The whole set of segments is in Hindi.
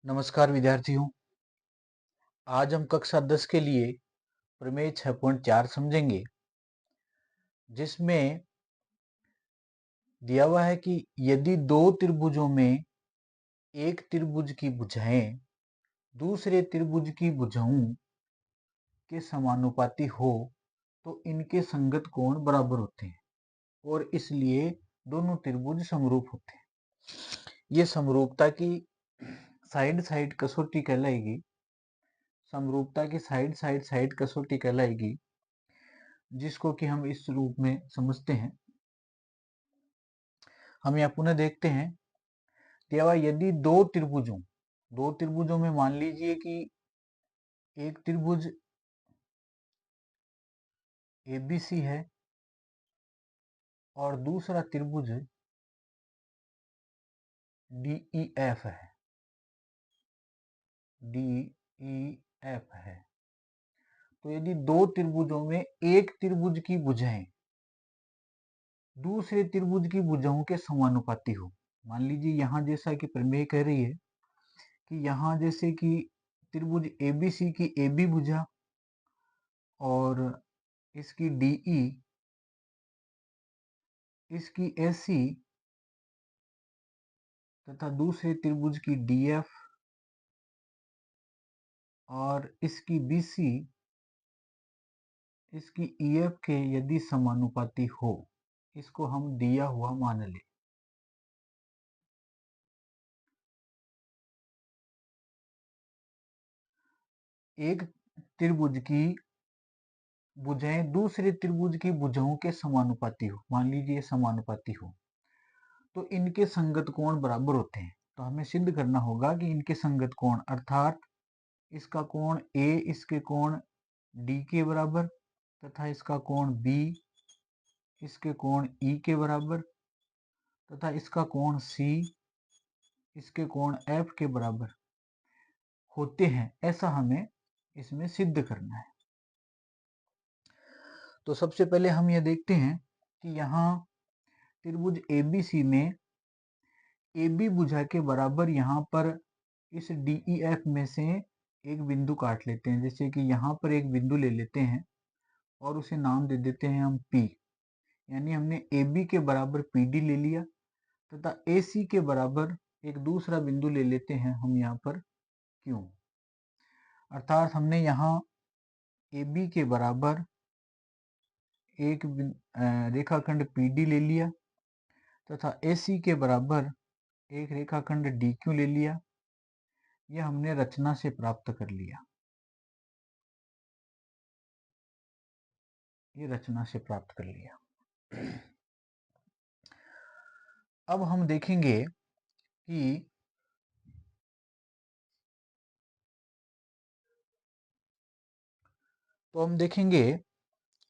नमस्कार विद्यार्थियों। आज हम कक्षा 10 के लिए प्रमेय 6.4 समझेंगे, जिसमें दिया हुआ है कि यदि दो त्रिभुजों में एक त्रिभुज की भुजाएं दूसरे त्रिभुज की भुजाओं के समानुपाती हो तो इनके संगत कोण बराबर होते हैं और इसलिए दोनों त्रिभुज समरूप होते हैं। ये समरूपता की साइड साइड कसौटी कहलाएगी। समरूपता की साइड साइड साइड कसौटी कहलाएगी, जिसको कि हम इस रूप में समझते हैं। हम यहाँ पुनः देखते हैं, यदि दो त्रिभुजों में मान लीजिए कि एक त्रिभुज ABC है और दूसरा त्रिभुज DEF है। तो यदि दो त्रिभुजों में एक त्रिभुज की भुजाएं दूसरे त्रिभुज की भुजाओं के समानुपाती हो, मान लीजिए यहाँ जैसा कि प्रमेय कह रही है कि यहाँ जैसे कि त्रिभुज ABC की AB भुजा और इसकी DE, इसकी AC तथा दूसरे त्रिभुज की DF और इसकी BC, इसकी EF के यदि समानुपाती हो, इसको हम दिया हुआ मान लें। एक त्रिभुज की भुजाएं दूसरे त्रिभुज की भुजाओं के समानुपाती हो, मान लीजिए समानुपाती हो, तो इनके संगत कोण बराबर होते हैं। तो हमें सिद्ध करना होगा कि इनके संगत कोण अर्थात इसका कोण A इसके कोण D के बराबर तथा इसका कोण B इसके कोण E के बराबर तथा इसका कोण C इसके कोण F के बराबर होते हैं, ऐसा हमें इसमें सिद्ध करना है। तो सबसे पहले हम यह देखते हैं कि यहाँ त्रिभुज ABC में AB भुजा के बराबर यहाँ पर इस DEF में से एक बिंदु काट लेते हैं। जैसे कि यहाँ पर एक बिंदु ले लेते हैं और उसे नाम दे देते हैं हम P, यानी हमने AB के बराबर PD ले लिया तथा AC के बराबर एक दूसरा बिंदु ले लेते हैं हम यहाँ पर Q, अर्थात हमने यहाँ AB के बराबर एक रेखाखंड PD ले लिया तथा AC के बराबर एक रेखाखंड DQ ले लिया। यह हमने रचना से प्राप्त कर लिया। अब हम देखेंगे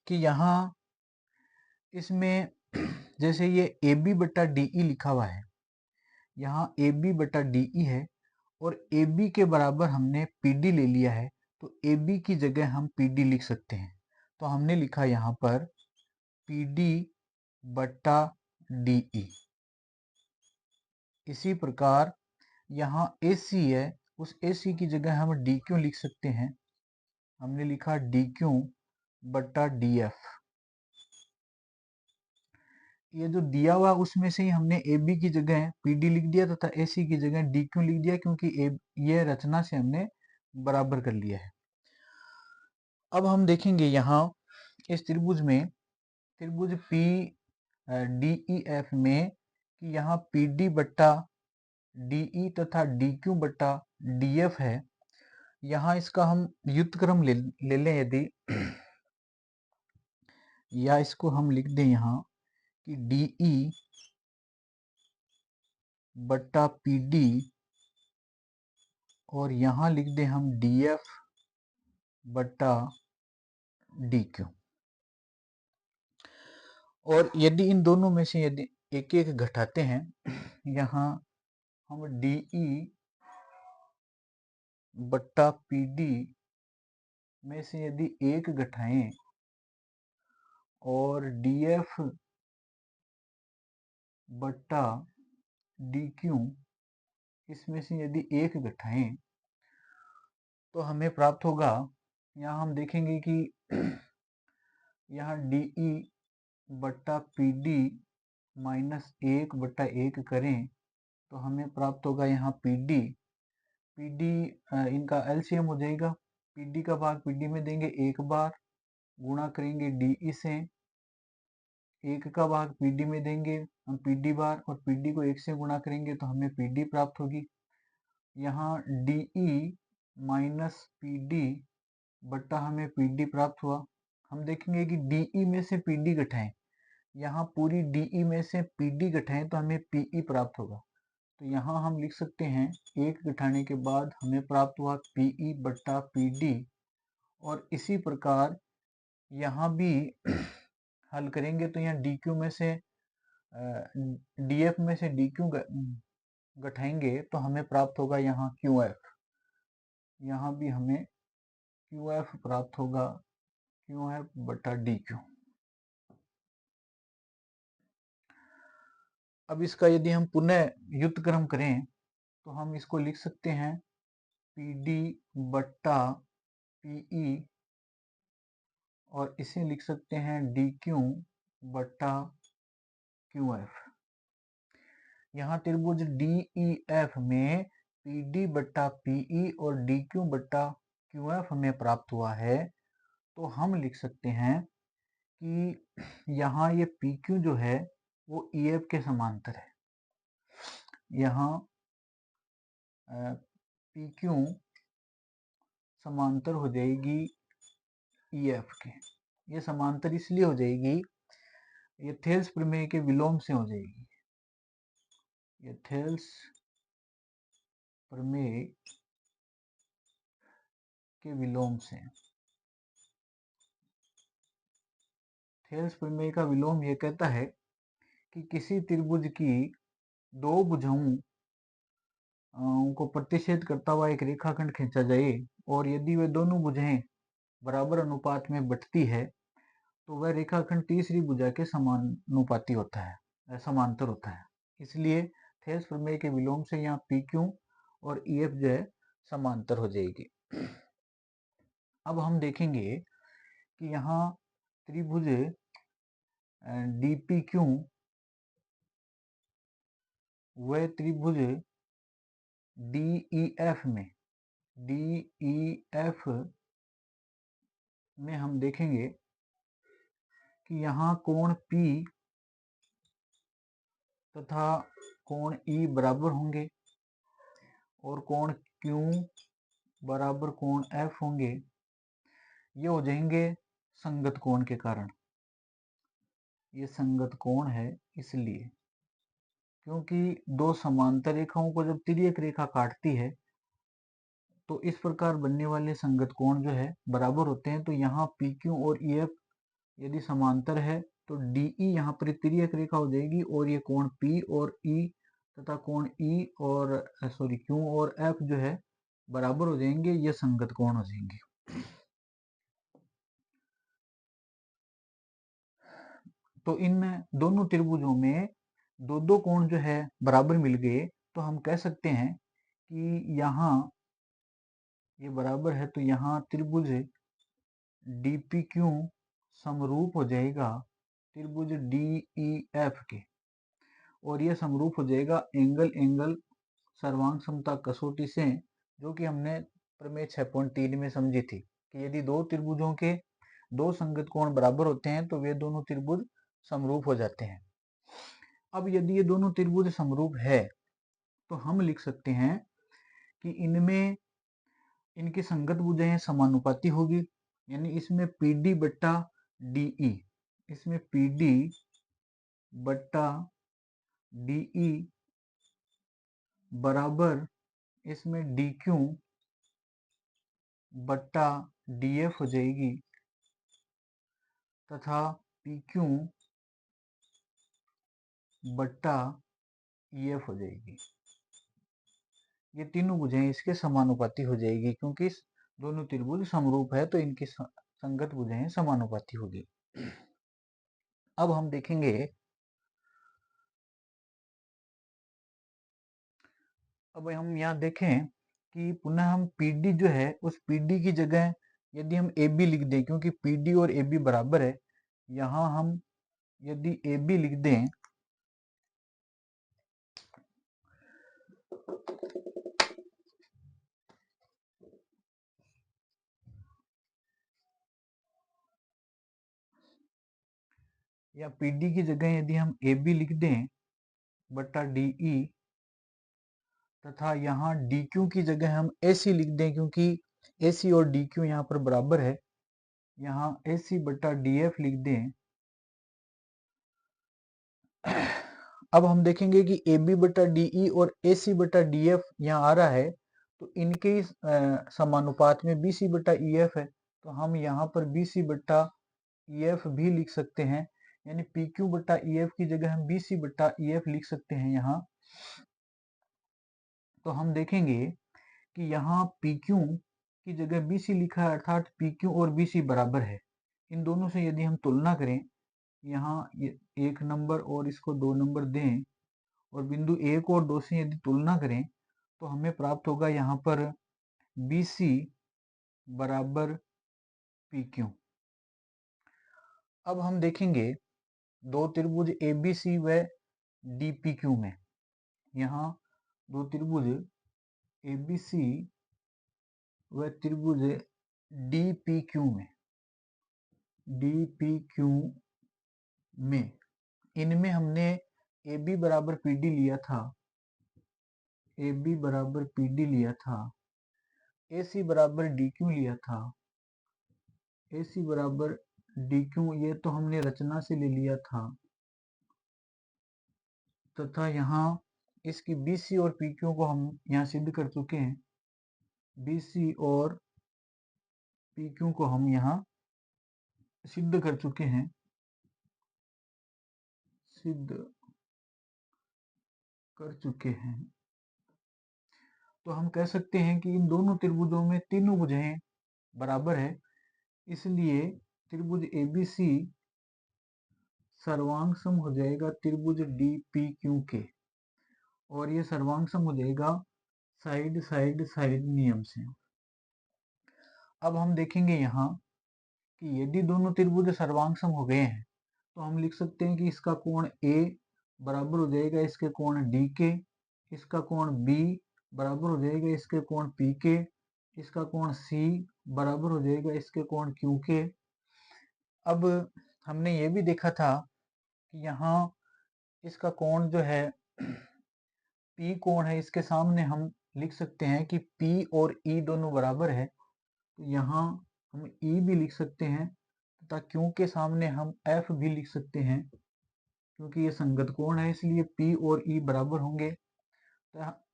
कि यहाँ इसमें जैसे ये AB बटा DE लिखा हुआ है, यहाँ AB बटा DE है और AB के बराबर हमने PD ले लिया है, तो AB की जगह हम PD लिख सकते हैं। तो हमने लिखा यहाँ पर PD बटा DE। इसी प्रकार यहाँ AC है, उस AC की जगह हम DQ लिख सकते हैं। हमने लिखा DQ बटा DF। ये जो दिया हुआ उसमें से ही हमने AB की जगह PD लिख दिया तथा AC की जगह DQ लिख दिया, क्योंकि ये रचना से हमने बराबर कर लिया है। अब हम देखेंगे यहाँ इस त्रिभुज में, त्रिभुज PDEF में, कि यहाँ PD बट्टा DE तथा DQ बट्टा DF है। यहाँ इसका हम व्युत्क्रम ले लें यदि, या इसको हम लिख दें यहाँ कि DE बट्टा PD और यहाँ लिख दें हम DF बट्टा DQ। और यदि इन दोनों में से यदि एक एक घटाते हैं, यहाँ हम DE बट्टा PD में से यदि एक घटाएं और DF बट्टा DQ इसमें से यदि एक घटाएं तो हमें प्राप्त होगा, यहाँ हम देखेंगे कि यहाँ DE बट्टा PD माइनस 1/1 करें तो हमें प्राप्त होगा यहाँ PD इनका LCM हो जाएगा। PD का भाग PD में देंगे एक बार, गुणा करेंगे DE से, 1 का भाग PD में देंगे हम PD बार, और PD को 1 से गुणा करेंगे तो हमें PD प्राप्त होगी। यहाँ DE माइनस PD बट्टा हमें PD प्राप्त हुआ। हम देखेंगे कि DE में से PD घटाएं, यहाँ पूरी DE में से PD घटाएं तो हमें PE प्राप्त होगा। तो यहाँ हम लिख सकते हैं 1 घटाने के बाद हमें प्राप्त हुआ PE बट्टा PD, और इसी प्रकार यहाँ भी हल करेंगे तो यहाँ DQ में से DF में से DQ घटाएंगे तो हमें प्राप्त होगा यहाँ QF। यहाँ भी हमें QF प्राप्त होगा, QF बटा DQ। अब इसका यदि हम पुनः व्युत्क्रम करें तो हम इसको लिख सकते हैं PD बट्टा PE, और इसे लिख सकते हैं DQ बट्टा QF। यहाँ त्रिभुज DEF में PD बट्टा PE और DQ बट्टा QF हमें प्राप्त हुआ है, तो हम लिख सकते हैं कि यहाँ ये PQ जो है वो EF के समांतर है। यहाँ PQ समांतर हो जाएगी EF के। ये समांतर इसलिए हो जाएगी, ये थेल्स प्रमेय के विलोम से हो जाएगी। ये थेल्स प्रमेय के विलोम से। थेल्स प्रमेय का विलोम ये कहता है कि किसी त्रिभुज की दो भुजाओं को प्रतिच्छेद करता हुआ एक रेखाखंड खींचा जाए, और यदि वे दोनों भुजाएं बराबर अनुपात में बटती है तो वह रेखाखंड तीसरी भुजा के समानुपाती होता है, समांतर होता है। इसलिए थेल्स प्रमेय के विलोम से यहाँ PQ और EF जो है समांतर हो जाएगी। अब हम देखेंगे कि यहाँ त्रिभुज DPQ व त्रिभुज DEF में हम देखेंगे कि यहाँ कोण P तथा कोण E बराबर होंगे, और कोण Q बराबर कोण F होंगे। ये हो जाएंगे संगत कोण के कारण। ये संगत कोण है इसलिए, क्योंकि दो समांतर रेखाओं को जब तिर्यक रेखा काटती है तो इस प्रकार बनने वाले संगत कोण जो है बराबर होते हैं। तो यहाँ PQ और EF यदि समांतर है तो DE यहाँ पर तिर्यक रेखा हो जाएगी, और ये कोण P और E तथा कोण E और Q और F जो है बराबर हो जाएंगे, ये संगत कोण हो जाएंगे। तो इन दोनों त्रिभुजों में दो दो कोण जो है बराबर मिल गए, तो हम कह सकते हैं कि यहाँ ये बराबर है, तो यहाँ त्रिभुज DPQ समरूप हो जाएगा त्रिभुज DEF के, और ये समरूप हो जाएगा एंगल सर्वांग समता कसौटी से, जो कि हमने प्रमेय 6.3 में समझी थी कि यदि दो त्रिभुजों के दो संगत कोण बराबर होते हैं तो वे दोनों त्रिभुज समरूप हो जाते हैं। अब यदि ये दोनों त्रिभुज समरूप है तो हम लिख सकते हैं कि इनमें इनकी संगत भुजाएं समानुपाती होगी, यानी इसमें PD बट्टा DE, इसमें PD बट्टा DE बराबर इसमें DQ बट्टा DF हो जाएगी, तथा PQ बट्टा EF हो जाएगी। ये तीनों भुजाएं इसके समानुपाती हो जाएगी, क्योंकि दोनों त्रिभुज समरूप है तो इनकी संगत भुजाएं समानुपाती होगी। अब हम देखेंगे अब हम यहाँ देखें कि पुनः हम PD जो है उस PD की जगह यदि हम AB लिख दें, क्योंकि PD और AB बराबर है, यहाँ हम यदि AB लिख दें या PD की जगह यदि हम AB लिख दें बटा DE तथा यहाँ DQ की जगह हम AC लिख दें, क्योंकि AC और DQ यहाँ पर बराबर है, यहाँ AC बटा DF लिख दें। अब हम देखेंगे कि AB बटा DE और AC बटा DF यहाँ आ रहा है, तो इनके समानुपात में BC बटा EF है, तो हम यहाँ पर BC बटा EF भी लिख सकते हैं, यानी PQ बटा EF की जगह हम BC बटा EF लिख सकते हैं यहाँ। तो हम देखेंगे कि यहाँ PQ की जगह BC लिखा है, अर्थात PQ और BC बराबर है। इन दोनों से यदि हम तुलना करें, यहाँ 1 नंबर और इसको 2 नंबर दें और बिंदु 1 और 2 से यदि तुलना करें तो हमें प्राप्त होगा यहाँ पर BC बराबर PQ। अब हम देखेंगे दो त्रिभुज ABC व DPQ में, यहाँ दो त्रिभुज ABC व त्रिभुज DPQ में इनमें हमने AB बराबर PD लिया था, AB बराबर PD लिया था, AC बराबर DQ लिया था, AC बराबर DQ ये तो हमने रचना से ले लिया था, तथा यहाँ इसकी BC और PQ को हम यहाँ सिद्ध कर चुके हैं। BC और PQ को हम यहाँ सिद्ध कर चुके हैं, तो हम कह सकते हैं कि इन दोनों त्रिभुजों में तीनों भुजाएं बराबर है, इसलिए त्रिभुज ABC सर्वांग सम हो जाएगा त्रिभुज DPQ के, और ये सर्वांग सम हो जाएगा साइड नियम से। अब हम देखेंगे यहाँ कि यदि दोनों त्रिभुज सर्वांग सम हो गए हैं तो हम लिख सकते हैं कि इसका कोण A बराबर हो जाएगा इसके कोण D के, इसका कोण B बराबर हो जाएगा इसके कोण P के, इसका कोण C बराबर हो जाएगा इसके कोण Q के। अब हमने ये भी देखा था कि यहाँ इसका कोण जो है P कोण है, इसके सामने हम लिख सकते हैं कि P और E दोनों बराबर है, तो यहाँ हम E भी लिख सकते हैं तथा Q के सामने हम F भी लिख सकते हैं, क्योंकि ये संगत कोण है इसलिए P और E बराबर होंगे।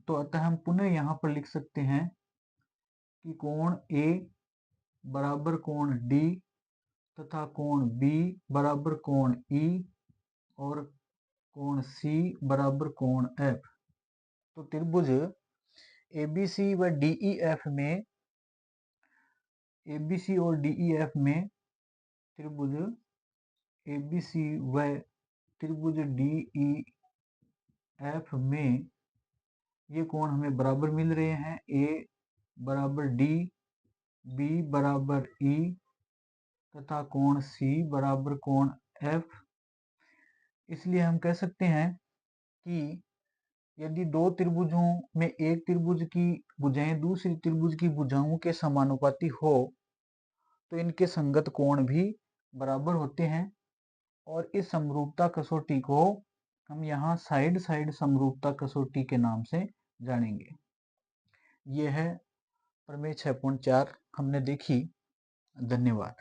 तो अतः हम पुनः यहाँ पर लिख सकते हैं कि कोण A बराबर कोण D तथा कोण B बराबर कोण E और कोण C बराबर कोण F। तो त्रिभुज ABC व DEF में, ABC और DEF में त्रिभुज ABC व त्रिभुज DEF में ये कोण हमें बराबर मिल रहे हैं, A बराबर D, B बराबर E तथा कोण C बराबर कोण F। इसलिए हम कह सकते हैं कि यदि दो त्रिभुजों में एक त्रिभुज की भुजाएं दूसरी त्रिभुज की भुजाओं के समानुपाती हो तो इनके संगत कोण भी बराबर होते हैं, और इस समरूपता कसौटी को हम यहाँ साइड समरूपता कसौटी के नाम से जानेंगे। यह है प्रमेय 6.4 हमने देखी। धन्यवाद।